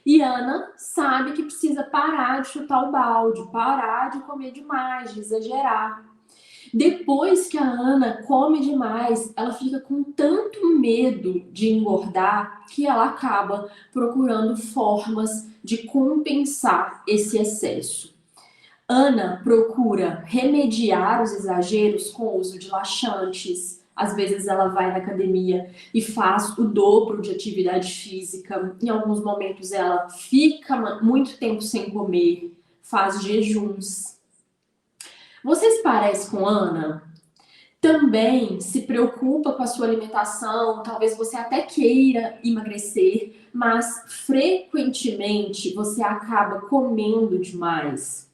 E Ana sabe que precisa parar de chutar o balde, parar de comer demais, de exagerar. Depois que a Ana come demais, ela fica com tanto medo de engordar que ela acaba procurando formas de compensar esse excesso. Ana procura remediar os exageros com o uso de laxantes. Às vezes ela vai na academia e faz o dobro de atividade física. Em alguns momentos ela fica muito tempo sem comer, faz jejuns. Vocês parecem com Ana? Também se preocupa com a sua alimentação, talvez você até queira emagrecer, mas frequentemente você acaba comendo demais,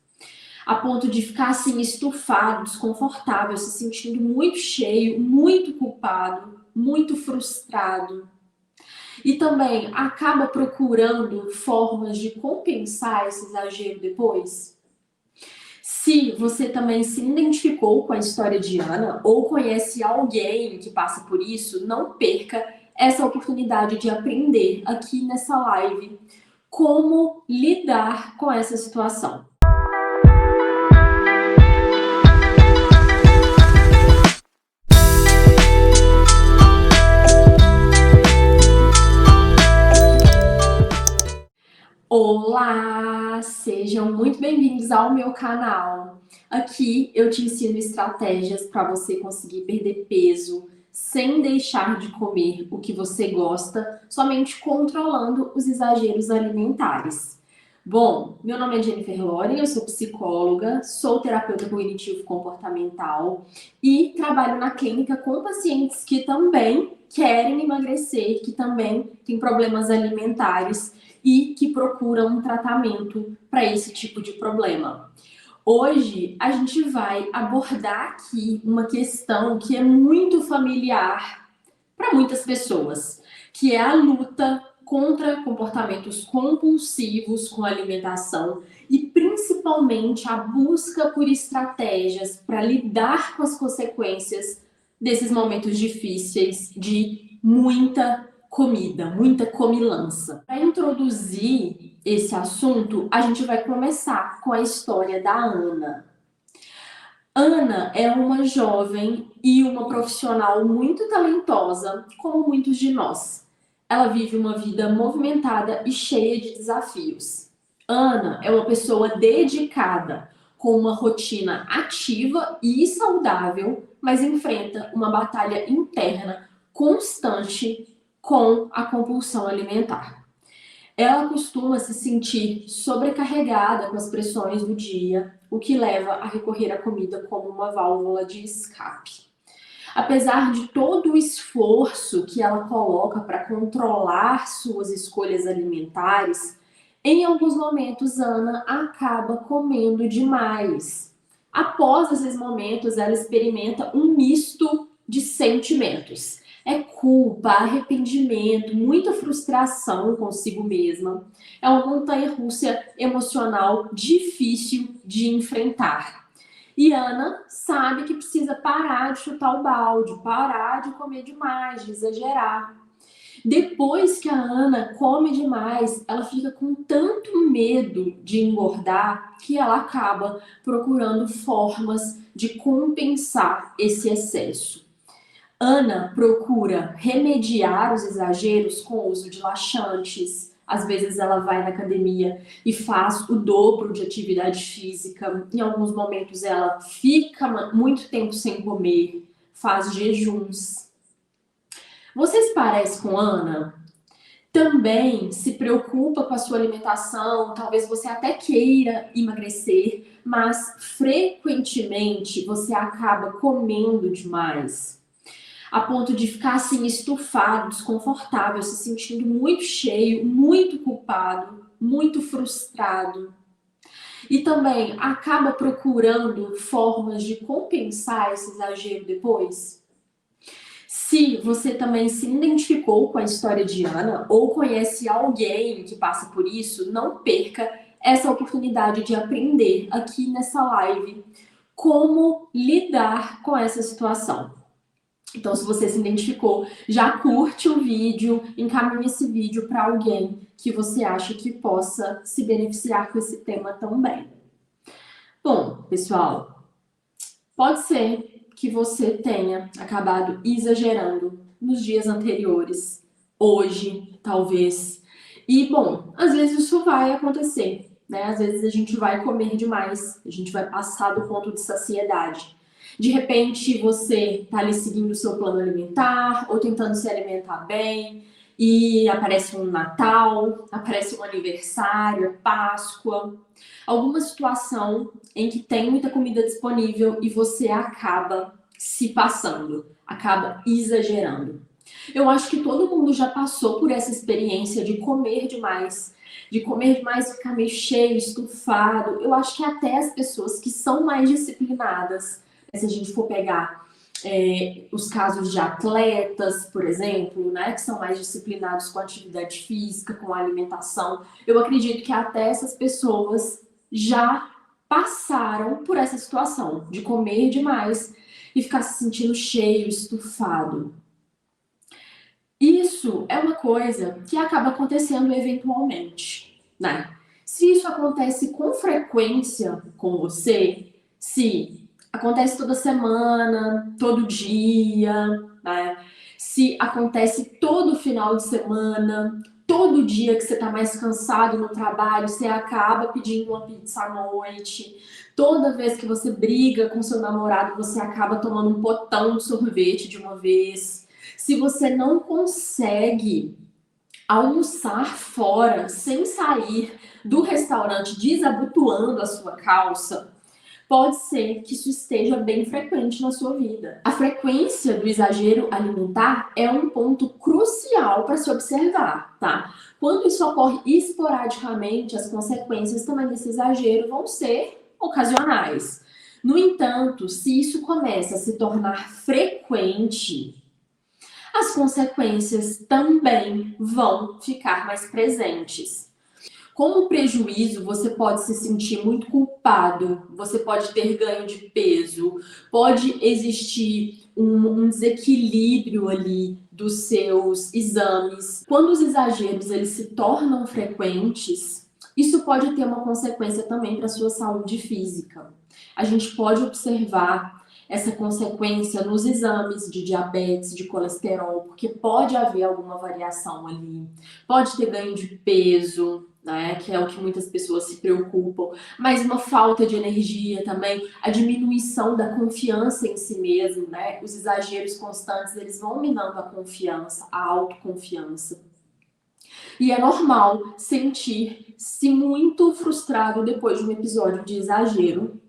a ponto de ficar assim estufado, desconfortável, se sentindo muito cheio, muito culpado, muito frustrado. E também acaba procurando formas de compensar esse exagero depois. Se você também se identificou com a história de Ana ou conhece alguém que passa por isso, não perca essa oportunidade de aprender aqui nessa live como lidar com essa situação. Olá, sejam muito bem-vindos ao meu canal. Aqui eu te ensino estratégias para você conseguir perder peso sem deixar de comer o que você gosta, somente controlando os exageros alimentares. Bom, meu nome é Jennifer Loren, eu sou psicóloga, sou terapeuta cognitivo-comportamental e trabalho na clínica com pacientes que também querem emagrecer, que também têm problemas alimentares e que procuram um tratamento para esse tipo de problema. Hoje a gente vai abordar aqui uma questão que é muito familiar para muitas pessoas, que é a luta contra comportamentos compulsivos com alimentação e principalmente a busca por estratégias para lidar com as consequências desses momentos difíceis de muita comida, muita comilança. Para introduzir esse assunto, a gente vai começar com a história da Ana. Ana é uma jovem e uma profissional muito talentosa, como muitos de nós. Ela vive uma vida movimentada e cheia de desafios. Ana é uma pessoa dedicada, com uma rotina ativa e saudável, mas enfrenta uma batalha interna constante com a compulsão alimentar. Ela costuma se sentir sobrecarregada com as pressões do dia, o que leva a recorrer à comida como uma válvula de escape. Apesar de todo o esforço que ela coloca para controlar suas escolhas alimentares, em alguns momentos Ana acaba comendo demais. Após esses momentos, ela experimenta um misto de sentimentos. É culpa, arrependimento, muita frustração consigo mesma. É uma montanha-russa emocional difícil de enfrentar. E Ana sabe que precisa parar de chutar o balde, parar de comer demais, de exagerar. Depois que a Ana come demais, ela fica com tanto medo de engordar que ela acaba procurando formas de compensar esse excesso. Ana procura remediar os exageros com o uso de laxantes. Às vezes ela vai na academia e faz o dobro de atividade física. Em alguns momentos ela fica muito tempo sem comer, faz jejuns. Vocês parecem com Ana? Também se preocupa com a sua alimentação, talvez você até queira emagrecer, mas frequentemente você acaba comendo demais, a ponto de ficar assim estufado, desconfortável, se sentindo muito cheio, muito culpado, muito frustrado. E também acaba procurando formas de compensar esse exagero depois. Se você também se identificou com a história de Ana ou conhece alguém que passa por isso, não perca essa oportunidade de aprender aqui nessa live como lidar com essa situação. Então, se você se identificou, já curte o vídeo, encaminhe esse vídeo para alguém que você acha que possa se beneficiar com esse tema também. Bom, pessoal, pode ser que você tenha acabado exagerando nos dias anteriores, hoje, talvez. E, bom, às vezes isso vai acontecer, né? Às vezes a gente vai comer demais, a gente vai passar do ponto de saciedade. De repente, você tá ali seguindo o seu plano alimentar ou tentando se alimentar bem e aparece um Natal, aparece um aniversário, Páscoa, alguma situação em que tem muita comida disponível e você acaba se passando, acaba exagerando. Eu acho que todo mundo já passou por essa experiência de comer demais, ficar meio cheio, estufado. Eu acho que até as pessoas que são mais disciplinadas, se a gente for pegar os casos de atletas, por exemplo, né, que são mais disciplinados com a atividade física, com a alimentação, eu acredito que até essas pessoas já passaram por essa situação de comer demais e ficar se sentindo cheio, estufado. Isso é uma coisa que acaba acontecendo eventualmente, né? Se isso acontece com frequência com você, se acontece toda semana, todo dia, né? Se acontece todo final de semana, todo dia que você tá mais cansado no trabalho, você acaba pedindo uma pizza à noite. Toda vez que você briga com seu namorado, você acaba tomando um potão de sorvete de uma vez. Se você não consegue almoçar fora sem sair do restaurante desabotoando a sua calça, pode ser que isso esteja bem frequente na sua vida. A frequência do exagero alimentar é um ponto crucial para se observar, tá? Quando isso ocorre esporadicamente, as consequências também desse exagero vão ser ocasionais. No entanto, se isso começa a se tornar frequente, as consequências também vão ficar mais presentes. Como prejuízo, você pode se sentir muito culpado, você pode ter ganho de peso, pode existir um desequilíbrio ali dos seus exames. Quando os exageros eles se tornam frequentes, isso pode ter uma consequência também para a sua saúde física. A gente pode observar essa consequência nos exames de diabetes, de colesterol, porque pode haver alguma variação ali, pode ter ganho de peso, né, que é o que muitas pessoas se preocupam, mas uma falta de energia também, a diminuição da confiança em si mesmo, né, os exageros constantes, eles vão minando a confiança, a autoconfiança. E é normal sentir-se muito frustrado depois de um episódio de exagero,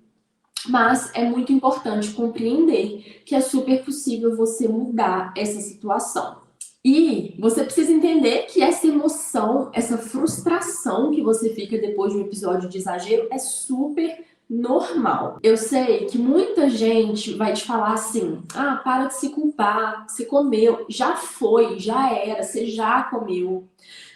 mas é muito importante compreender que é super possível você mudar essa situação. E você precisa entender que essa emoção, essa frustração que você fica depois de um episódio de exagero é super normal. Eu sei que muita gente vai te falar assim: ah, para de se culpar, você comeu, já foi, já era, você já comeu.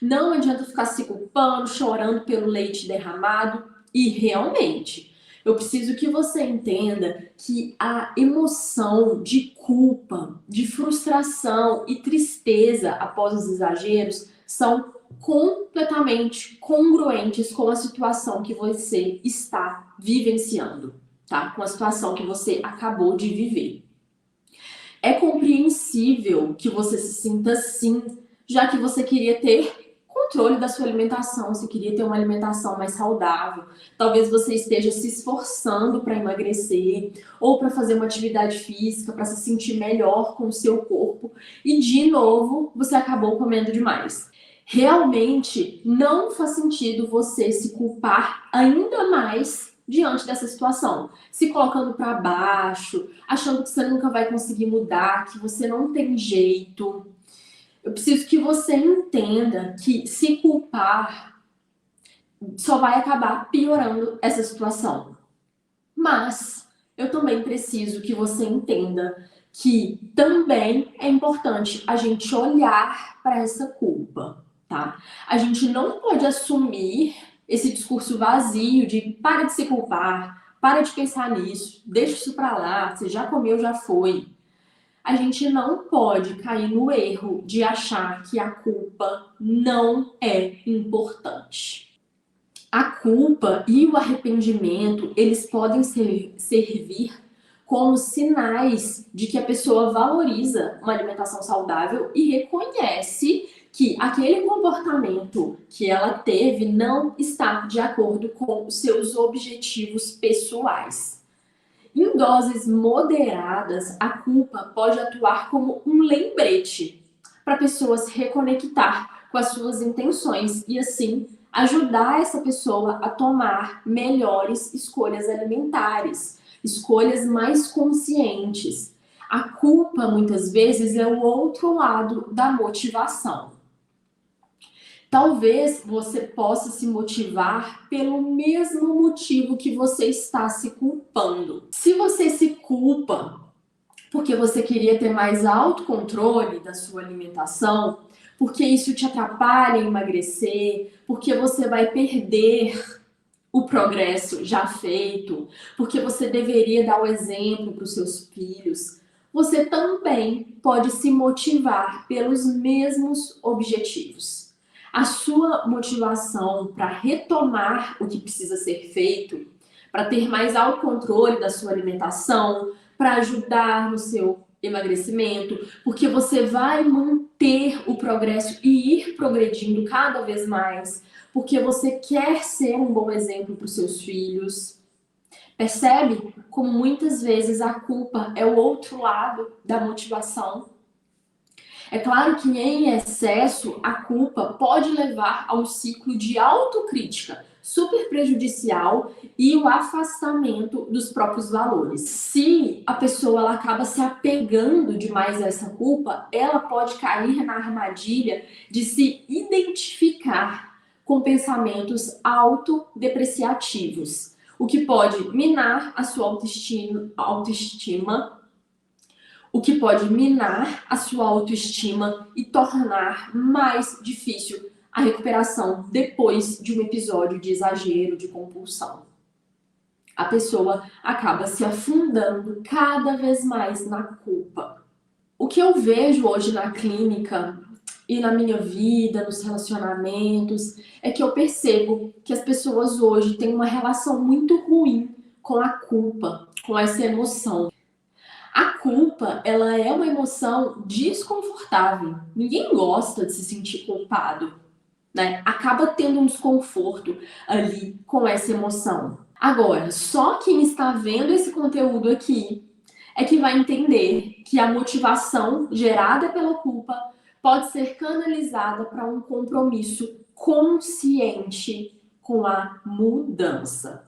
Não adianta ficar se culpando, chorando pelo leite derramado. E realmente, eu preciso que você entenda que a emoção de culpa, de frustração e tristeza após os exageros são completamente congruentes com a situação que você está vivenciando, tá? Com a situação que você acabou de viver. É compreensível que você se sinta assim, já que você queria ter controle da sua alimentação, você queria ter uma alimentação mais saudável. Talvez você esteja se esforçando para emagrecer ou para fazer uma atividade física, para se sentir melhor com o seu corpo e de novo você acabou comendo demais. Realmente não faz sentido você se culpar ainda mais diante dessa situação, se colocando para baixo, achando que você nunca vai conseguir mudar, que você não tem jeito. Eu preciso que você entenda que se culpar só vai acabar piorando essa situação. Mas eu também preciso que você entenda que também é importante a gente olhar para essa culpa, tá? A gente não pode assumir esse discurso vazio de para de se culpar, para de pensar nisso, deixa isso para lá, você já comeu, já foi. a gente não pode cair no erro de achar que a culpa não é importante. A culpa e o arrependimento, eles podem servir como sinais de que a pessoa valoriza uma alimentação saudável e reconhece que aquele comportamento que ela teve não está de acordo com os seus objetivos pessoais. Em doses moderadas, a culpa pode atuar como um lembrete para a pessoa se reconectar com as suas intenções e, assim, ajudar essa pessoa a tomar melhores escolhas alimentares, escolhas mais conscientes. A culpa, muitas vezes, é o outro lado da motivação. Talvez você possa se motivar pelo mesmo motivo que você está se culpando. Se você se culpa porque você queria ter mais autocontrole da sua alimentação, porque isso te atrapalha em emagrecer, porque você vai perder o progresso já feito, porque você deveria dar o exemplo para os seus filhos, você também pode se motivar pelos mesmos objetivos. A sua motivação para retomar o que precisa ser feito, para ter mais autocontrole da sua alimentação, para ajudar no seu emagrecimento, porque você vai manter o progresso e ir progredindo cada vez mais, porque você quer ser um bom exemplo para os seus filhos. Percebe como muitas vezes a culpa é o outro lado da motivação? É claro que em excesso a culpa pode levar a um ciclo de autocrítica super prejudicial e o afastamento dos próprios valores. Se a pessoa ela acaba se apegando demais a essa culpa, ela pode cair na armadilha de se identificar com pensamentos autodepreciativos, o que pode minar a sua autoestima, o que pode minar a sua autoestima e tornar mais difícil a recuperação depois de um episódio de exagero, de compulsão. A pessoa acaba se afundando cada vez mais na culpa. O que eu vejo hoje na clínica e na minha vida, nos relacionamentos, é que eu percebo que as pessoas hoje têm uma relação muito ruim com a culpa, com essa emoção. A culpa, ela é uma emoção desconfortável. Ninguém gosta de se sentir culpado, né? Acaba tendo um desconforto ali com essa emoção. Agora, só quem está vendo esse conteúdo aqui é que vai entender que a motivação gerada pela culpa pode ser canalizada para um compromisso consciente com a mudança.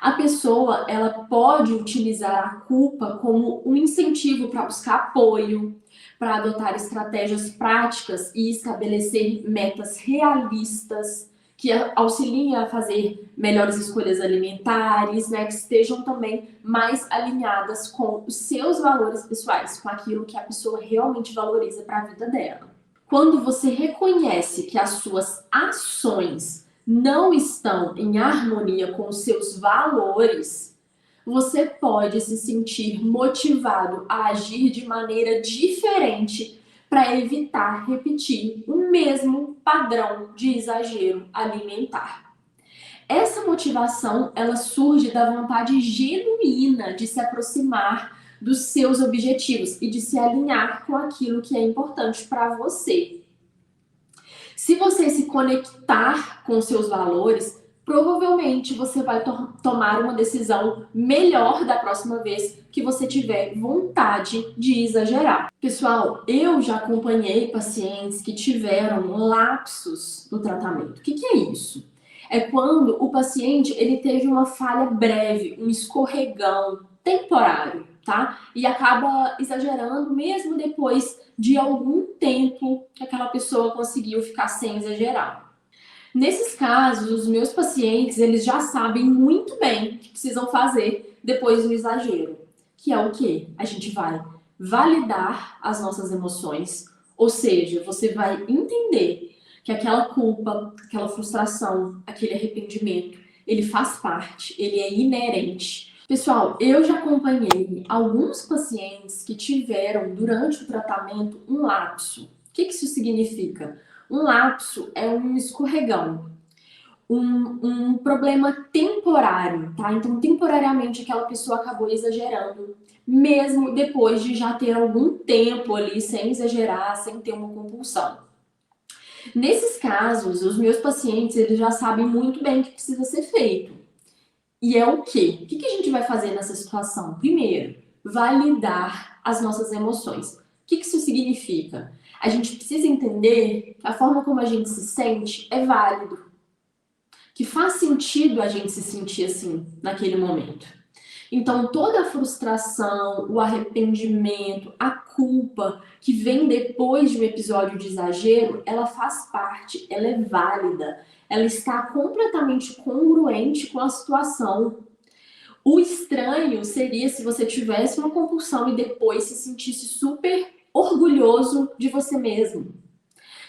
A pessoa ela pode utilizar a culpa como um incentivo para buscar apoio, para adotar estratégias práticas e estabelecer metas realistas que auxiliem a fazer melhores escolhas alimentares, né, que estejam também mais alinhadas com os seus valores pessoais, com aquilo que a pessoa realmente valoriza para a vida dela. Quando você reconhece que as suas ações não estão em harmonia com os seus valores, você pode se sentir motivado a agir de maneira diferente para evitar repetir o mesmo padrão de exagero alimentar. Essa motivação, ela surge da vontade genuína de se aproximar dos seus objetivos e de se alinhar com aquilo que é importante para você. Se você se conectar com seus valores, provavelmente você vai tomar uma decisão melhor da próxima vez que você tiver vontade de exagerar. Pessoal, eu já acompanhei pacientes que tiveram lapsos no tratamento. O que é isso? É quando o paciente ele teve uma falha breve, um escorregão temporário, tá? E acaba exagerando mesmo depois de algum tempo que aquela pessoa conseguiu ficar sem exagerar. Nesses casos, os meus pacientes, eles já sabem muito bem o que precisam fazer depois do exagero, que é o quê? A gente vai validar as nossas emoções, ou seja, você vai entender que aquela culpa, aquela frustração, aquele arrependimento, ele faz parte, ele é inerente. Pessoal, eu já acompanhei alguns pacientes que tiveram, durante o tratamento, um lapso. O que isso significa? Um lapso é um escorregão, um problema temporário, tá? Então, temporariamente, aquela pessoa acabou exagerando, mesmo depois de já ter algum tempo ali, sem exagerar, sem ter uma compulsão. Nesses casos, os meus pacientes, eles já sabem muito bem o que precisa ser feito. E é o quê? O que a gente vai fazer nessa situação? Primeiro, validar as nossas emoções. O que isso significa? A gente precisa entender que a forma como a gente se sente é válido, que faz sentido a gente se sentir assim naquele momento. Então, toda a frustração, o arrependimento, a culpa que vem depois de um episódio de exagero, ela faz parte, ela é válida, ela está completamente congruente com a situação. O estranho seria se você tivesse uma compulsão e depois se sentisse super orgulhoso de você mesmo.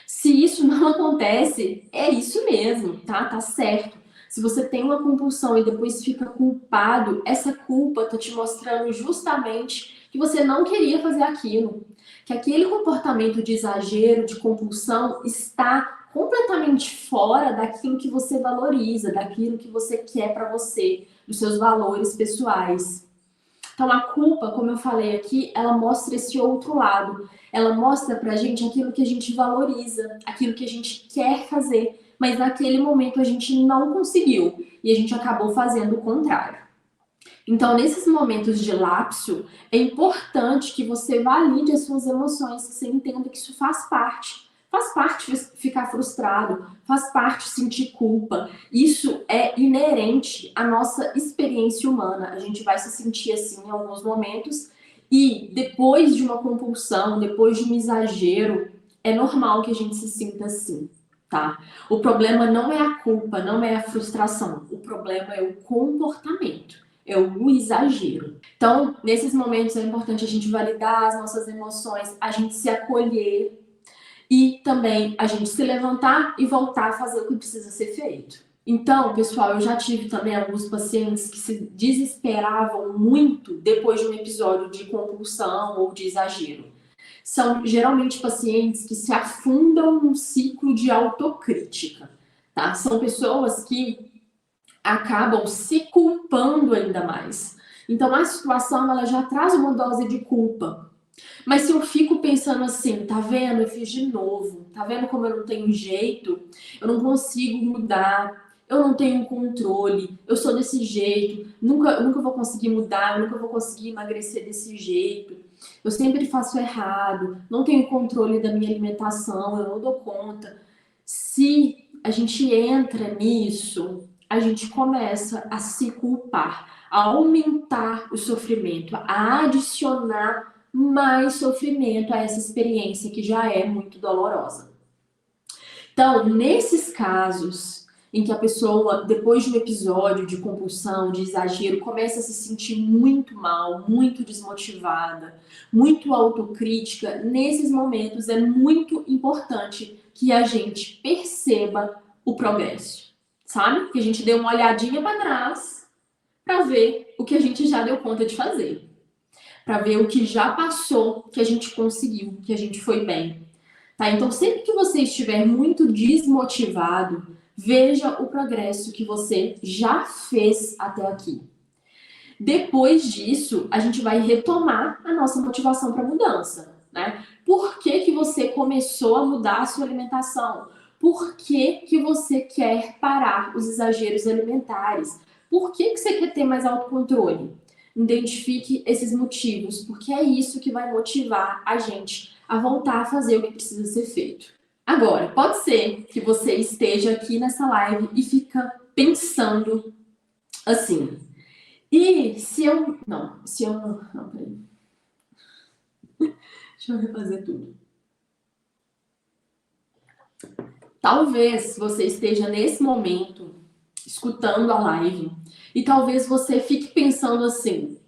Se isso não acontece, é isso mesmo, tá? Tá certo. Se você tem uma compulsão e depois fica culpado, essa culpa tá te mostrando justamente que você não queria fazer aquilo. Que aquele comportamento de exagero, de compulsão, está completamente fora daquilo que você valoriza, daquilo que você quer para você, dos seus valores pessoais. Então, a culpa, como eu falei aqui, ela mostra esse outro lado. Ela mostra pra gente aquilo que a gente valoriza, aquilo que a gente quer fazer, mas naquele momento a gente não conseguiu e a gente acabou fazendo o contrário. Então, nesses momentos de lapso, é importante que você valide as suas emoções, que você entenda que isso faz parte. Faz parte ficar frustrado, faz parte sentir culpa. Isso é inerente à nossa experiência humana. A gente vai se sentir assim em alguns momentos e depois de uma compulsão, depois de um exagero, é normal que a gente se sinta assim, tá? O problema não é a culpa, não é a frustração. O problema é o comportamento, é o exagero. Então, nesses momentos é importante a gente validar as nossas emoções, a gente se acolher e também a gente se levantar e voltar a fazer o que precisa ser feito. Então, pessoal, eu já tive também alguns pacientes que se desesperavam muito depois de um episódio de compulsão ou de exagero. São geralmente pacientes que se afundam num ciclo de autocrítica, tá? São pessoas que acabam se culpando ainda mais. Então, a situação ela já traz uma dose de culpa. Mas se eu fico pensando assim, tá vendo? Eu fiz de novo. Tá vendo como eu não tenho jeito? Eu não consigo mudar. Eu não tenho controle. Eu sou desse jeito. Nunca vou conseguir mudar. Eu nunca vou conseguir emagrecer desse jeito. Eu sempre faço errado. Não tenho controle da minha alimentação. Eu não dou conta. Se a gente entra nisso, a gente começa a se culpar, a aumentar o sofrimento, a adicionar mais sofrimento a essa experiência que já é muito dolorosa. Então, nesses casos em que a pessoa, depois de um episódio de compulsão, de exagero, começa a se sentir muito mal, muito desmotivada, muito autocrítica, nesses momentos é muito importante que a gente perceba o progresso, sabe? Que a gente dê uma olhadinha para trás para ver o que a gente já deu conta de fazer, para ver o que já passou, que a gente conseguiu, que a gente foi bem. Tá? Então, sempre que você estiver muito desmotivado, veja o progresso que você já fez até aqui. Depois disso, a gente vai retomar a nossa motivação para mudança, né? Por que você começou a mudar a sua alimentação? Por que você quer parar os exageros alimentares? Por que você quer ter mais autocontrole? Identifique esses motivos, porque é isso que vai motivar a gente a voltar a fazer o que precisa ser feito. Agora, pode ser que você esteja aqui nessa live e fica pensando assim, e se eu... Não, se eu não... Não, peraí. Deixa eu refazer tudo. Talvez você esteja nesse momento escutando a live e talvez você fique pensando assim,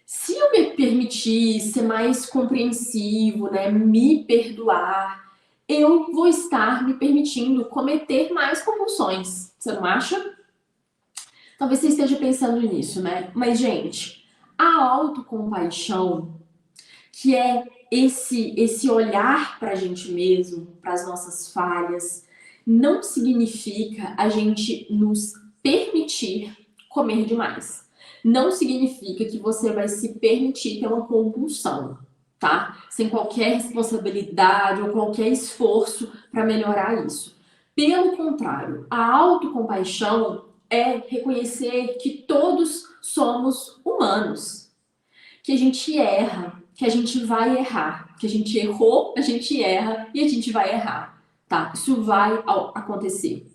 se eu me permitir ser mais compreensivo, né, me perdoar, eu vou estar me permitindo cometer mais compulsões. Você não acha? Talvez você esteja pensando nisso, né? Mas, gente, a autocompaixão, que é esse olhar para a gente mesmo, para as nossas falhas, não significa a gente nos permitir comer demais. Não significa que você vai se permitir ter uma compulsão, tá? Sem qualquer responsabilidade ou qualquer esforço para melhorar isso. Pelo contrário, a autocompaixão é reconhecer que todos somos humanos, que a gente erra, que a gente vai errar, que a gente errou, a gente erra e a gente vai errar, tá? Isso vai acontecer.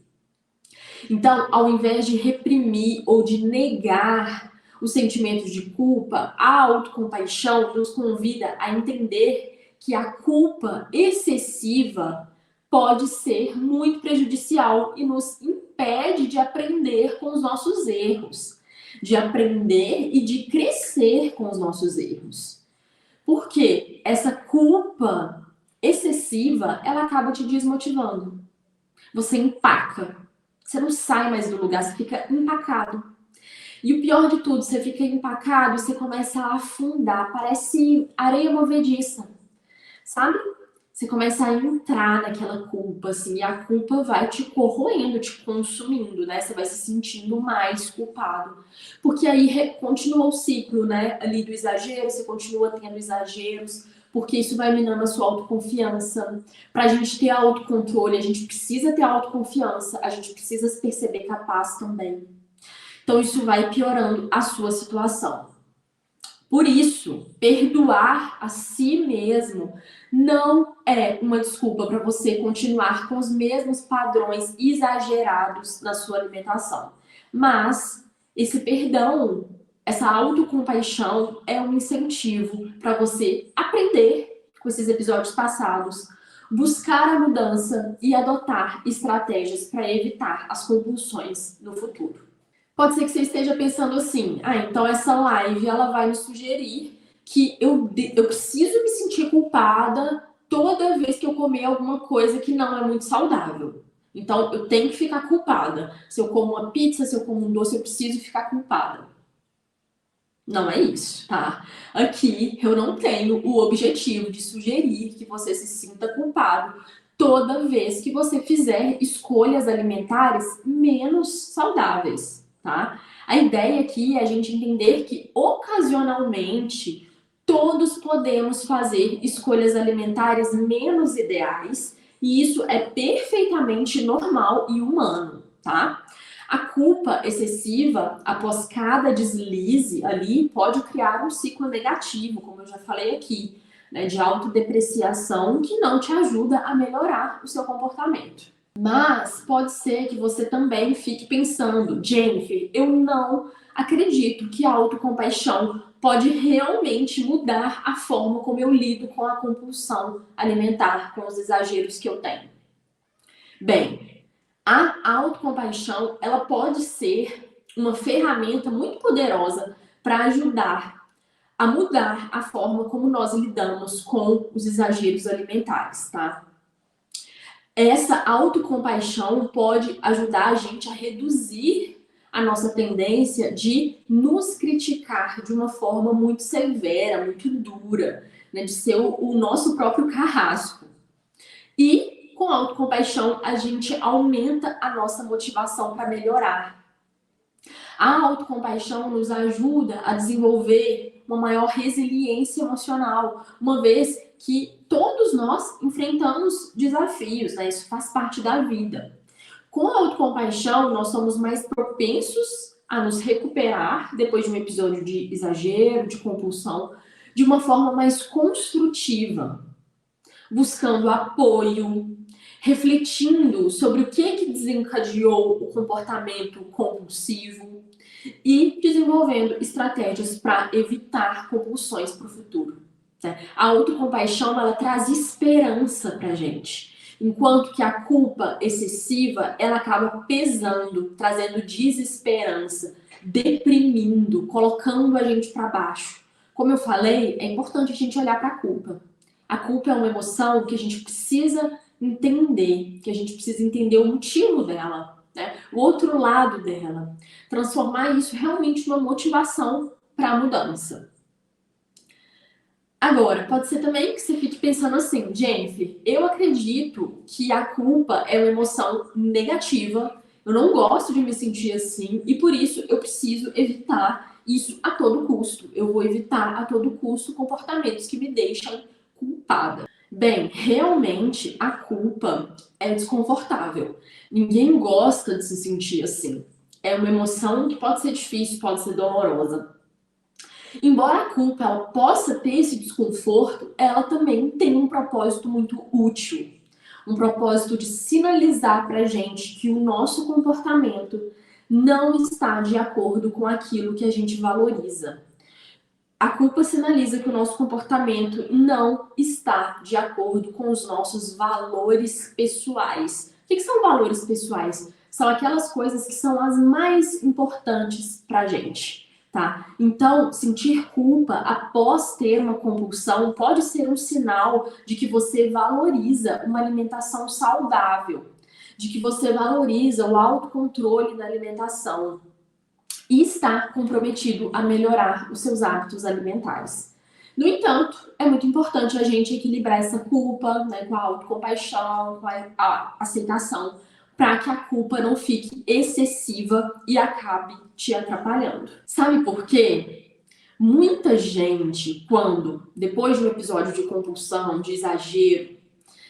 Então, ao invés de reprimir ou de negar os sentimentos de culpa, a autocompaixão nos convida a entender que a culpa excessiva pode ser muito prejudicial e nos impede de aprender com os nossos erros, de aprender e de crescer com os nossos erros. Porque essa culpa excessiva, ela acaba te desmotivando. Você empaca. Você não sai mais do lugar, você fica empacado. E o pior de tudo, você fica empacado e você começa a afundar, parece areia movediça, sabe? Você começa a entrar naquela culpa, assim, e a culpa vai te corroendo, te consumindo, né? Você vai se sentindo mais culpado. Porque aí continua o ciclo, né? Ali do exagero, você continua tendo exageros, porque isso vai minando a sua autoconfiança. Pra gente ter autocontrole, a gente precisa ter autoconfiança, a gente precisa se perceber capaz também. Então isso vai piorando a sua situação. Por isso, perdoar a si mesmo não é uma desculpa para você continuar com os mesmos padrões exagerados na sua alimentação. Mas esse perdão, essa autocompaixão é um incentivo para você aprender com esses episódios passados, buscar a mudança e adotar estratégias para evitar as compulsões no futuro. Pode ser que você esteja pensando assim, então essa live ela vai me sugerir que eu preciso me sentir culpada toda vez que eu comer alguma coisa que não é muito saudável. Então eu tenho que ficar culpada. Se eu como uma pizza, se eu como um doce, eu preciso ficar culpada. Não é isso, tá? Aqui eu não tenho o objetivo de sugerir que você se sinta culpado toda vez que você fizer escolhas alimentares menos saudáveis. Tá? A ideia aqui é a gente entender que ocasionalmente todos podemos fazer escolhas alimentares menos ideais e isso é perfeitamente normal e humano, tá? A culpa excessiva após cada deslize ali pode criar um ciclo negativo, como eu já falei aqui, né, de autodepreciação que não te ajuda a melhorar o seu comportamento. Mas pode ser que você também fique pensando, Jennifer, eu não acredito que a autocompaixão pode realmente mudar a forma como eu lido com a compulsão alimentar, com os exageros que eu tenho. Bem, a autocompaixão, ela pode ser uma ferramenta muito poderosa para ajudar a mudar a forma como nós lidamos com os exageros alimentares, tá? Essa autocompaixão pode ajudar a gente a reduzir a nossa tendência de nos criticar de uma forma muito severa, muito dura, né? De ser o nosso próprio carrasco. E com a autocompaixão a gente aumenta a nossa motivação para melhorar. A autocompaixão nos ajuda a desenvolver uma maior resiliência emocional, uma vez que todos nós enfrentamos desafios, né? Isso faz parte da vida. Com a autocompaixão, nós somos mais propensos a nos recuperar depois de um episódio de exagero, de compulsão, de uma forma mais construtiva, buscando apoio, refletindo sobre o que desencadeou o comportamento compulsivo e desenvolvendo estratégias para evitar compulsões para o futuro. A autocompaixão, ela traz esperança para a gente, enquanto que a culpa excessiva, ela acaba pesando, trazendo desesperança, deprimindo, colocando a gente para baixo. Como eu falei, é importante a gente olhar para a culpa. A culpa é uma emoção que a gente precisa entender, que a gente precisa entender o motivo dela. né? O outro lado dela. Transformar isso realmente numa motivação para a mudança. Agora, pode ser também que você fique pensando assim, Jennifer, eu acredito que a culpa é uma emoção negativa, eu não gosto de me sentir assim e por isso eu preciso evitar isso a todo custo. Eu vou evitar a todo custo comportamentos que me deixam culpada. Bem, realmente a culpa é desconfortável. Ninguém gosta de se sentir assim. É uma emoção que pode ser difícil, pode ser dolorosa. Embora a culpa ela possa ter esse desconforto, ela também tem um propósito muito útil. Um propósito de sinalizar para a gente que o nosso comportamento não está de acordo com aquilo que a gente valoriza. A culpa sinaliza que o nosso comportamento não está de acordo com os nossos valores pessoais. O que são valores pessoais? São aquelas coisas que são as mais importantes para a gente. Tá? Então, sentir culpa após ter uma compulsão pode ser um sinal de que você valoriza uma alimentação saudável, de que você valoriza o autocontrole da alimentação e está comprometido a melhorar os seus hábitos alimentares. No entanto, é muito importante a gente equilibrar essa culpa, né, com a autocompaixão, com a aceitação, para que a culpa não fique excessiva e acabe te atrapalhando. Sabe por quê? Muita gente, quando, depois de um episódio de compulsão, de exagero,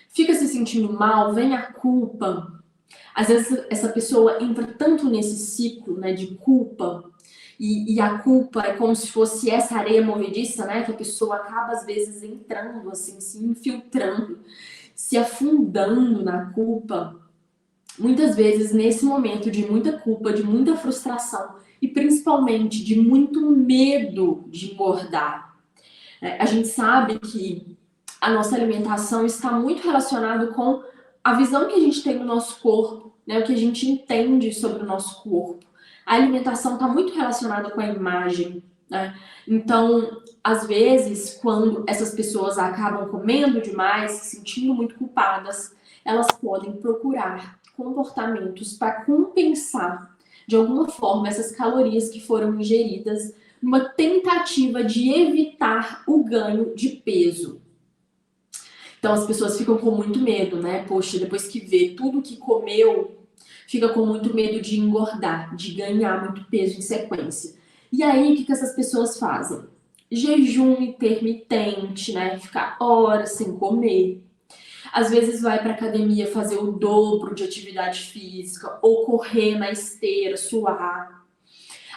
fica se sentindo mal, vem a culpa. Às vezes essa pessoa entra tanto nesse ciclo, né, de culpa, e a culpa é como se fosse essa areia movediça, né, que a pessoa acaba às vezes entrando, assim, se infiltrando, se afundando na culpa. Muitas vezes, nesse momento de muita culpa, de muita frustração e principalmente de muito medo de engordar, a gente sabe que a nossa alimentação está muito relacionada com a visão que a gente tem do nosso corpo, né, o que a gente entende sobre o nosso corpo. A alimentação está muito relacionada com a imagem, né? Então, às vezes, quando essas pessoas acabam comendo demais, se sentindo muito culpadas, elas podem procurar comportamentos para compensar de alguma forma essas calorias que foram ingeridas, numa tentativa de evitar o ganho de peso. Então as pessoas ficam com muito medo, né? Poxa, depois que vê tudo que comeu, fica com muito medo de engordar, de ganhar muito peso em sequência. E aí, o que essas pessoas fazem? Jejum intermitente, né? Ficar horas sem comer. Às vezes vai para academia fazer o dobro de atividade física ou correr na esteira, suar.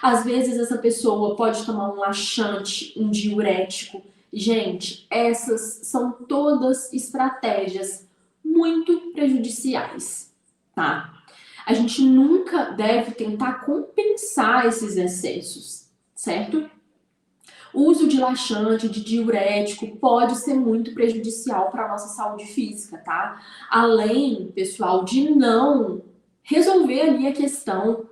Às vezes essa pessoa pode tomar um laxante, um diurético. Gente, essas são todas estratégias muito prejudiciais, tá? A gente nunca deve tentar compensar esses excessos, certo? O uso de laxante, de diurético, pode ser muito prejudicial para a nossa saúde física, tá? Além, pessoal, de não resolver ali a questão,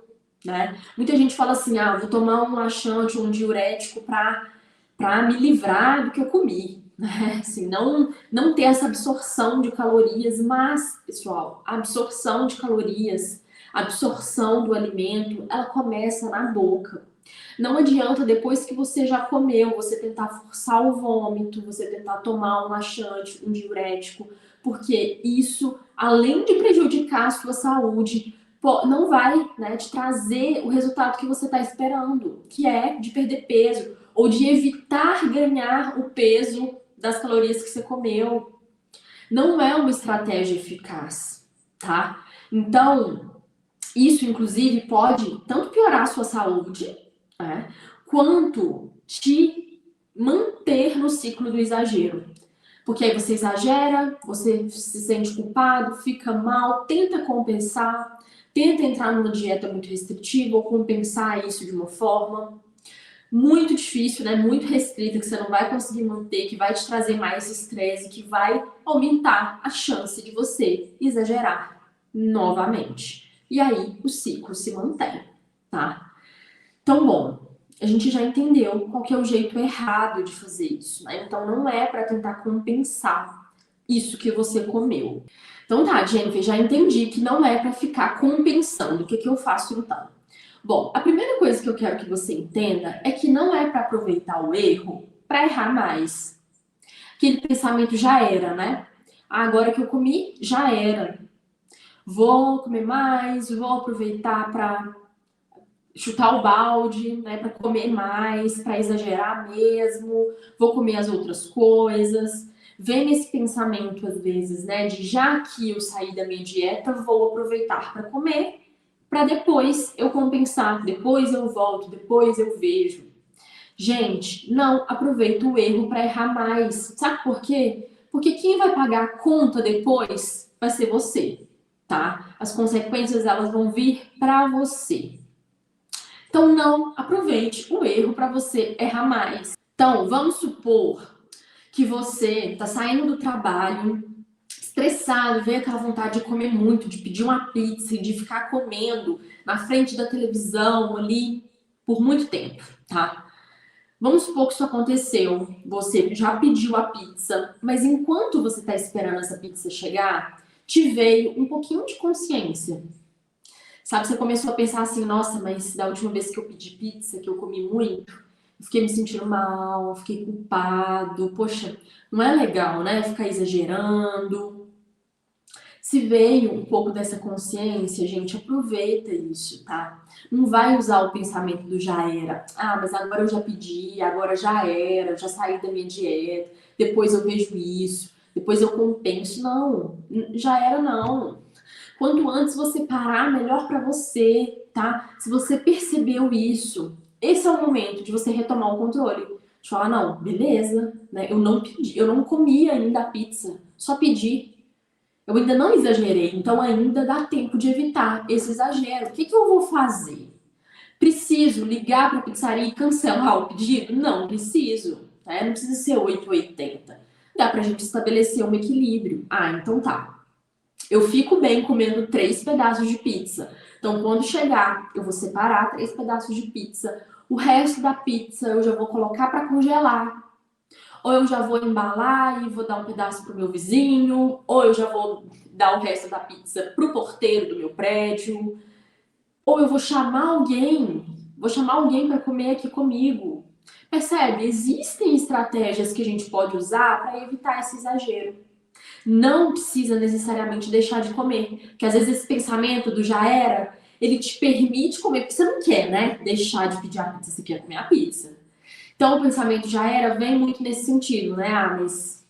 né? Muita gente fala assim, vou tomar um laxante, um diurético para me livrar do que eu comi, né? Assim, não ter essa absorção de calorias, mas, pessoal, a absorção de calorias, a absorção do alimento, ela começa na boca. Não adianta, depois que você já comeu, você tentar forçar o vômito, você tentar tomar um laxante, um diurético, porque isso, além de prejudicar a sua saúde, não vai, né, te trazer o resultado que você está esperando, que é de perder peso, ou de evitar ganhar o peso das calorias que você comeu. Não é uma estratégia eficaz, tá? Então, isso, inclusive, pode tanto piorar a sua saúde, né, quanto te manter no ciclo do exagero. Porque aí você exagera, você se sente culpado, fica mal, tenta compensar, tenta entrar numa dieta muito restritiva ou compensar isso de uma forma muito difícil, né? Muito restrita, que você não vai conseguir manter, que vai te trazer mais estresse, que vai aumentar a chance de você exagerar novamente. E aí o ciclo se mantém, tá? Então, bom, a gente já entendeu qual que é o jeito errado de fazer isso, né? Então não é para tentar compensar, isso que você comeu. Então tá, Jennifer, já entendi que não é para ficar compensando. O que que eu faço então? Bom, a primeira coisa que eu quero que você entenda é que não é para aproveitar o erro para errar mais. Aquele pensamento já era, né? Agora que eu comi, já era. Vou comer mais, vou aproveitar para chutar o balde, né, para comer mais, para exagerar mesmo, vou comer as outras coisas. Vem esse pensamento às vezes, né, de já que eu saí da minha dieta, vou aproveitar para comer, para depois eu compensar, depois eu volto, depois eu vejo. Gente, não aproveita o erro para errar mais. Sabe por quê? Porque quem vai pagar a conta depois vai ser você, tá? As consequências elas vão vir para você. Então, não aproveite o erro para você errar mais. Então, vamos supor que você está saindo do trabalho, estressado, vê aquela vontade de comer muito, de pedir uma pizza e de ficar comendo na frente da televisão ali por muito tempo, tá? Vamos supor que isso aconteceu. Você já pediu a pizza, mas enquanto você está esperando essa pizza chegar, te veio um pouquinho de consciência. Sabe, você começou a pensar assim, nossa, mas da última vez que eu pedi pizza, que eu comi muito, eu fiquei me sentindo mal, fiquei culpado. Poxa, não é legal, né? Ficar exagerando. Se veio um pouco dessa consciência, gente, aproveita isso, tá? Não vai usar o pensamento do já era. Ah, mas agora eu já pedi, agora já era, já saí da minha dieta, depois eu vejo isso, depois eu compenso. Não, já era não. Quanto antes você parar, melhor para você, tá? Se você percebeu isso, esse é o momento de você retomar o controle. De falar, não, beleza, né? Eu não pedi, eu não comi ainda a pizza, só pedi. Eu ainda não exagerei, então ainda dá tempo de evitar esse exagero. O que que eu vou fazer? Preciso ligar para a pizzaria e cancelar o pedido? Não preciso, né? Não precisa ser 880. Dá pra gente estabelecer um equilíbrio. Ah, então tá. Eu fico bem comendo 3 pedaços de pizza. Então, quando chegar, eu vou separar 3 pedaços de pizza. O resto da pizza eu já vou colocar para congelar. Ou eu já vou embalar e vou dar um pedaço pro meu vizinho. Ou eu já vou dar o resto da pizza pro porteiro do meu prédio. Ou eu vou chamar alguém. Vou chamar alguém para comer aqui comigo. Percebe? Existem estratégias que a gente pode usar para evitar esse exagero. Não precisa necessariamente deixar de comer. Porque às vezes esse pensamento do já era, ele te permite comer, porque você não quer, né? Deixar de pedir a pizza, você quer comer a pizza. Então o pensamento já era vem muito nesse sentido, né? Ah, mas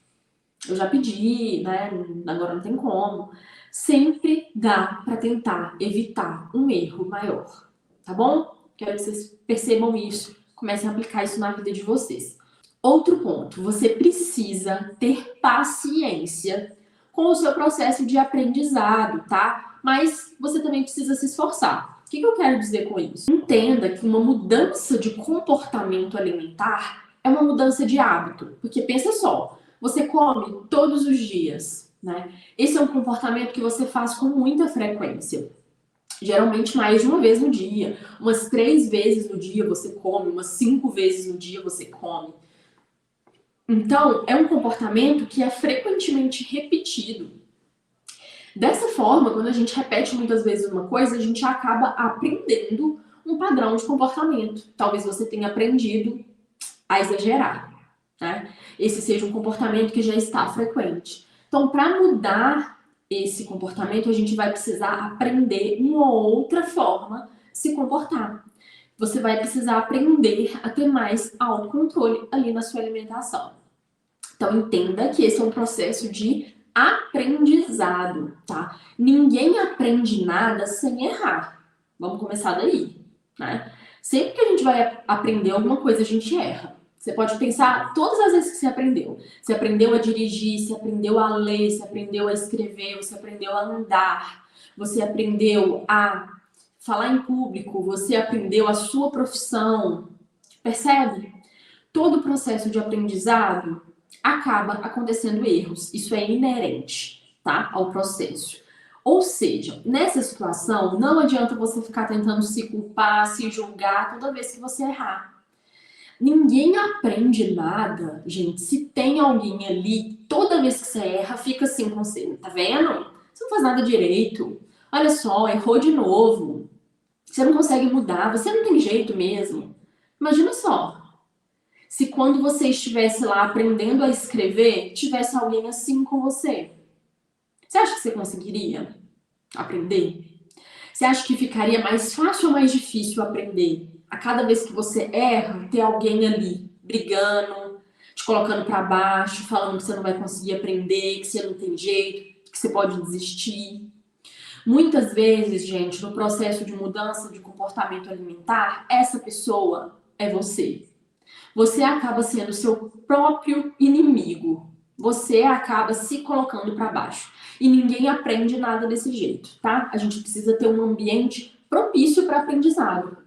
eu já pedi, né? Agora não tem como. Sempre dá para tentar evitar um erro maior, tá bom? Quero que vocês percebam isso, comecem a aplicar isso na vida de vocês. Outro ponto, você precisa ter paciência com o seu processo de aprendizado, tá? Mas você também precisa se esforçar. O que eu quero dizer com isso? Entenda que uma mudança de comportamento alimentar é uma mudança de hábito. Porque pensa só, você come todos os dias, né? Esse é um comportamento que você faz com muita frequência. Geralmente mais de uma vez no dia. Umas 3 vezes no dia você come, umas 5 vezes no dia você come. Então, é um comportamento que é frequentemente repetido. Dessa forma, quando a gente repete muitas vezes uma coisa, a gente acaba aprendendo um padrão de comportamento. Talvez você tenha aprendido a exagerar, né? Esse seja um comportamento que já está frequente. Então, para mudar esse comportamento, a gente vai precisar aprender uma outra forma de se comportar. Você vai precisar aprender a ter mais autocontrole ali na sua alimentação. Então, entenda que esse é um processo de aprendizado, tá? Ninguém aprende nada sem errar. Vamos começar daí, né? Sempre que a gente vai aprender alguma coisa, a gente erra. Você pode pensar todas as vezes que você aprendeu. Você aprendeu a dirigir, você aprendeu a ler, você aprendeu a escrever, você aprendeu a andar, você aprendeu a falar em público, você aprendeu a sua profissão. Percebe? Todo o processo de aprendizado acaba acontecendo erros. Isso é inerente, tá, ao processo. Ou seja, nessa situação, não adianta você ficar tentando se culpar, se julgar toda vez que você errar. Ninguém aprende nada, gente, se tem alguém ali, toda vez que você erra, fica assim com você, tá vendo? Você não faz nada direito. Olha só, errou de novo. Você não consegue mudar, você não tem jeito mesmo. Imagina só, se quando você estivesse lá aprendendo a escrever, tivesse alguém assim com você. Você acha que você conseguiria aprender? Você acha que ficaria mais fácil ou mais difícil aprender? A cada vez que você erra, ter alguém ali brigando, te colocando para baixo, falando que você não vai conseguir aprender, que você não tem jeito, que você pode desistir. Muitas vezes, gente, no processo de mudança de comportamento alimentar, essa pessoa é você. Você acaba sendo seu próprio inimigo. Você acaba se colocando para baixo. E ninguém aprende nada desse jeito, tá? A gente precisa ter um ambiente propício para aprendizado.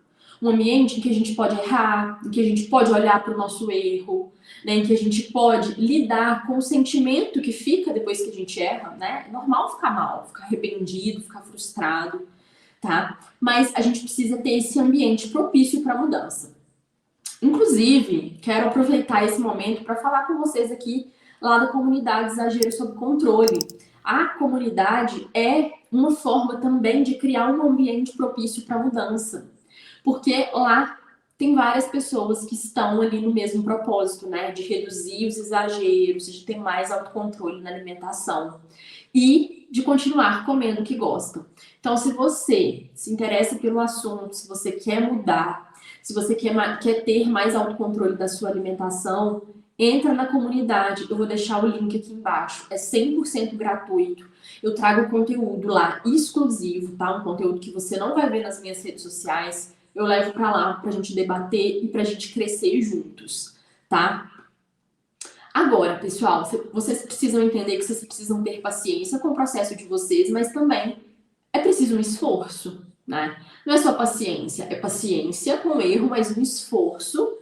Um ambiente em que a gente pode errar, em que a gente pode olhar para o nosso erro, né? Em que a gente pode lidar com o sentimento que fica depois que a gente erra, né? É normal ficar mal, ficar arrependido, ficar frustrado, tá? Mas a gente precisa ter esse ambiente propício para mudança. Inclusive, quero aproveitar esse momento para falar com vocês aqui lá da comunidade Exagero Sob Controle. A comunidade é uma forma também de criar um ambiente propício para mudança, porque lá tem várias pessoas que estão ali no mesmo propósito, né? De reduzir os exageros, de ter mais autocontrole na alimentação e de continuar comendo o que gosta. Então, se você se interessa pelo assunto, se você quer mudar, se você quer ter mais autocontrole da sua alimentação, entra na comunidade. Eu vou deixar o link aqui embaixo. É 100% gratuito. Eu trago conteúdo lá exclusivo, tá? Um conteúdo que você não vai ver nas minhas redes sociais. Eu levo para lá pra gente debater e pra gente crescer juntos, tá? Agora, pessoal, vocês precisam entender que vocês precisam ter paciência com o processo de vocês, mas também é preciso um esforço, né? Não é só paciência, é paciência com o erro, mas um esforço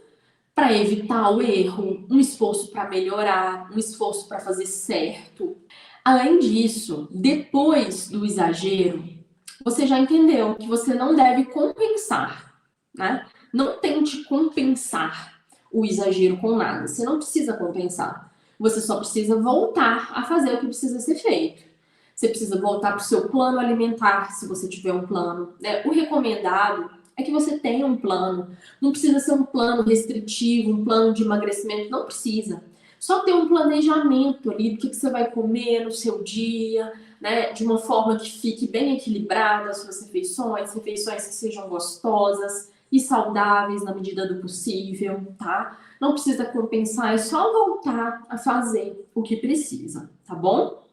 para evitar o erro, um esforço para melhorar, um esforço para fazer certo. Além disso, depois do exagero, você já entendeu que você não deve compensar, né? Não tente compensar o exagero com nada. Você não precisa compensar. Você só precisa voltar a fazer o que precisa ser feito. Você precisa voltar para o seu plano alimentar, se você tiver um plano, né? O recomendado é que você tenha um plano. Não precisa ser um plano restritivo, um plano de emagrecimento, não precisa. Só ter um planejamento ali do que você vai comer no seu dia, né? De uma forma que fique bem equilibrada as suas refeições, refeições que sejam gostosas e saudáveis na medida do possível, tá? Não precisa compensar, é só voltar a fazer o que precisa, tá bom?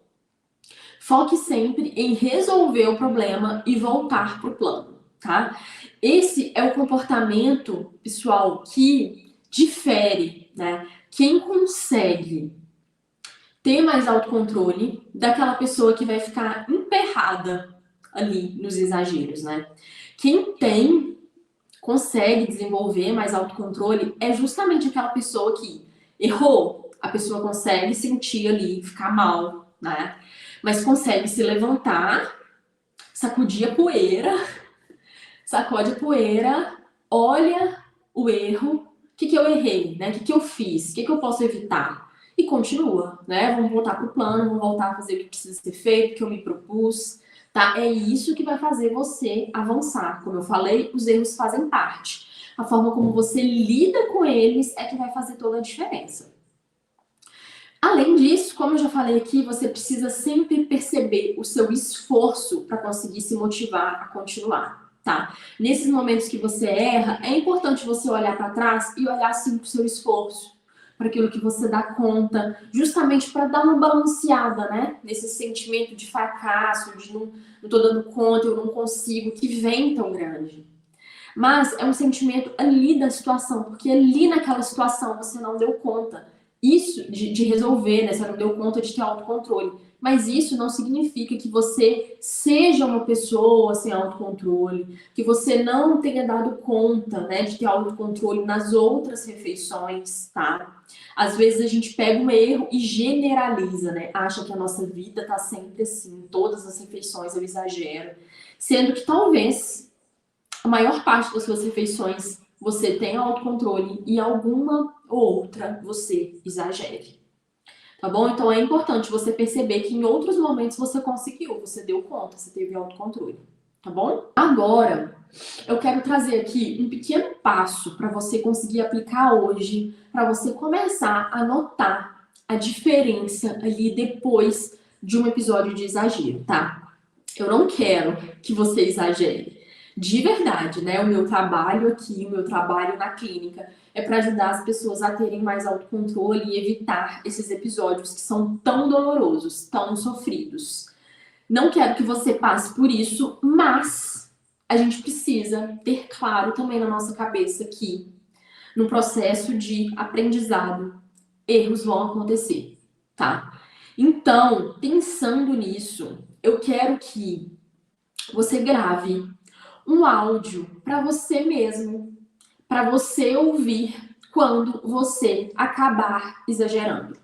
Foque sempre em resolver o problema e voltar para o plano, tá? Esse é o comportamento, pessoal, que difere, né? Quem consegue ter mais autocontrole daquela pessoa que vai ficar emperrada ali nos exageros, né? Quem consegue desenvolver mais autocontrole é justamente aquela pessoa que errou, a pessoa consegue sentir ali, ficar mal, né? Mas consegue se levantar, sacudir a poeira, sacode a poeira, olha o erro, o que eu errei, né? O que eu fiz, o que eu posso evitar? E continua, né? Vamos voltar para o plano, vamos voltar a fazer o que precisa ser feito, o que eu me propus, tá? É isso que vai fazer você avançar. Como eu falei, os erros fazem parte. A forma como você lida com eles é que vai fazer toda a diferença. Além disso, como eu já falei aqui, você precisa sempre perceber o seu esforço para conseguir se motivar a continuar, tá? Nesses momentos que você erra, é importante você olhar para trás e olhar assim para o seu esforço, para aquilo que você dá conta, justamente para dar uma balanceada, né? Nesse sentimento de fracasso, de não tô dando conta, eu não consigo, que vem tão grande. Mas é um sentimento ali da situação, porque ali naquela situação você não deu conta. Isso de resolver, né? Você não deu conta de ter autocontrole. Mas isso não significa que você seja uma pessoa sem autocontrole, que você não tenha dado conta, né, de ter autocontrole nas outras refeições, tá? Às vezes a gente pega um erro e generaliza, né? Acha que a nossa vida tá sempre assim, todas as refeições eu exagero. Sendo que talvez a maior parte das suas refeições você tenha autocontrole e alguma outra você exagere. Tá bom? Então é importante você perceber que em outros momentos você conseguiu, você deu conta, você teve autocontrole. Tá bom? Agora, eu quero trazer aqui um pequeno passo para você conseguir aplicar hoje, para você começar a notar a diferença ali depois de um episódio de exagero, tá? Eu não quero que você exagere. De verdade, né? O meu trabalho aqui, o meu trabalho na clínica é para ajudar as pessoas a terem mais autocontrole e evitar esses episódios que são tão dolorosos, tão sofridos. Não quero que você passe por isso, mas a gente precisa ter claro também na nossa cabeça que no processo de aprendizado, erros vão acontecer, tá? Então, pensando nisso, eu quero que você grave um áudio para você mesmo, para você ouvir quando você acabar exagerando.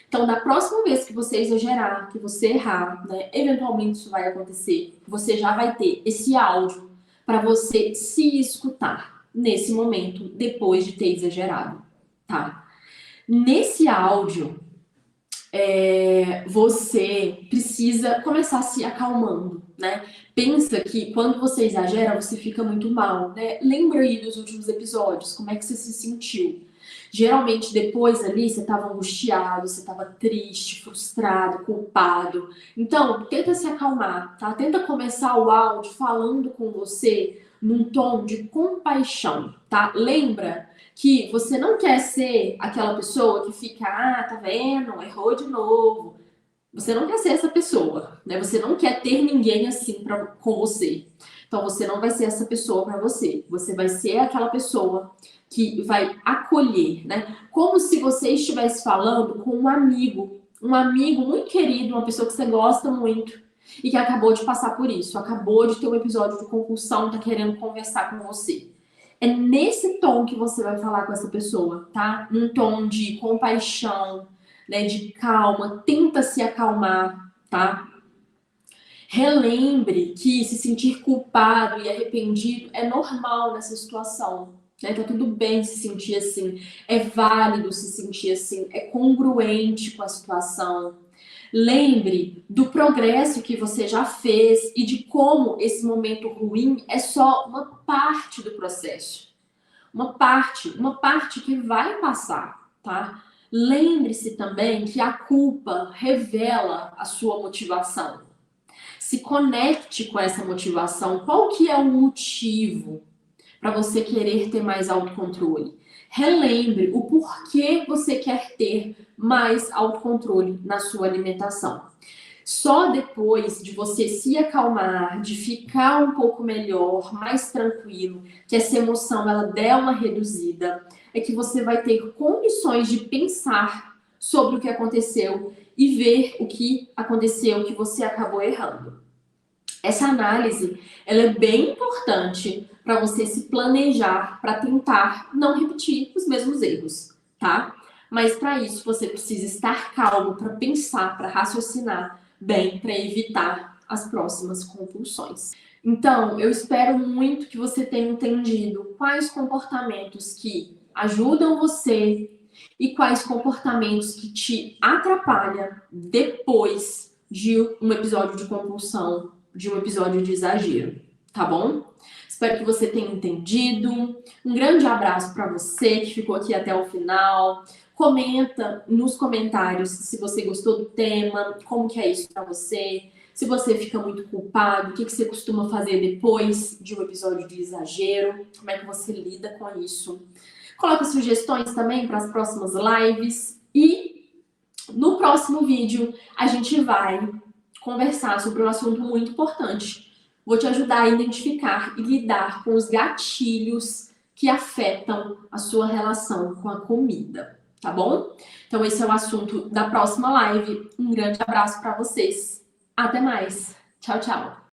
Então, da próxima vez que você exagerar, que você errar, né, eventualmente isso vai acontecer, você já vai ter esse áudio para você se escutar nesse momento, depois de ter exagerado, tá? Nesse áudio, você precisa começar se acalmando, né? Pensa que quando você exagera, você fica muito mal, né? Lembra aí dos últimos episódios, como é que você se sentiu? Geralmente depois ali você estava angustiado, você estava triste, frustrado, culpado. Então, tenta se acalmar, tá? Tenta começar o áudio falando com você num tom de compaixão, tá? Lembra que você não quer ser aquela pessoa que fica, tá vendo? Errou de novo. Você não quer ser essa pessoa, né? Você não quer ter ninguém assim com você. Então você não vai ser essa pessoa para você. Você vai ser aquela pessoa que vai acolher, né? Como se você estivesse falando com um amigo muito querido, uma pessoa que você gosta muito e que acabou de passar por isso, acabou de ter um episódio de compulsão, tá querendo conversar com você. É nesse tom que você vai falar com essa pessoa, tá? Num tom de compaixão, né, de calma, tenta se acalmar, tá? Relembre que se sentir culpado e arrependido é normal nessa situação, né? Tá tudo bem se sentir assim, é válido se sentir assim, é congruente com a situação. Lembre do progresso que você já fez e de como esse momento ruim é só uma parte do processo. Uma parte que vai passar, tá? Lembre-se também que a culpa revela a sua motivação. Se conecte com essa motivação. Qual que é o motivo para você querer ter mais autocontrole? Relembre o porquê você quer ter mais autocontrole na sua alimentação. Só depois de você se acalmar, de ficar um pouco melhor, mais tranquilo, que essa emoção ela der uma reduzida, é que você vai ter condições de pensar sobre o que aconteceu e ver o que aconteceu, que você acabou errando. Essa análise, ela é bem importante para você se planejar, para tentar não repetir os mesmos erros, tá? Mas para isso você precisa estar calmo, para pensar, para raciocinar bem, para evitar as próximas compulsões. Então, eu espero muito que você tenha entendido quais comportamentos que ajudam você e quais comportamentos que te atrapalham depois de um episódio de compulsão, de um episódio de exagero, tá bom? Espero que você tenha entendido. Um grande abraço para você que ficou aqui até o final. Comenta nos comentários se você gostou do tema, como que é isso para você, se você fica muito culpado, o que você costuma fazer depois de um episódio de exagero, como é que você lida com isso. Coloca sugestões também para as próximas lives e no próximo vídeo a gente vai conversar sobre um assunto muito importante. Vou te ajudar a identificar e lidar com os gatilhos que afetam a sua relação com a comida, tá bom? Então esse é o assunto da próxima live. Um grande abraço para vocês. Até mais. Tchau, tchau.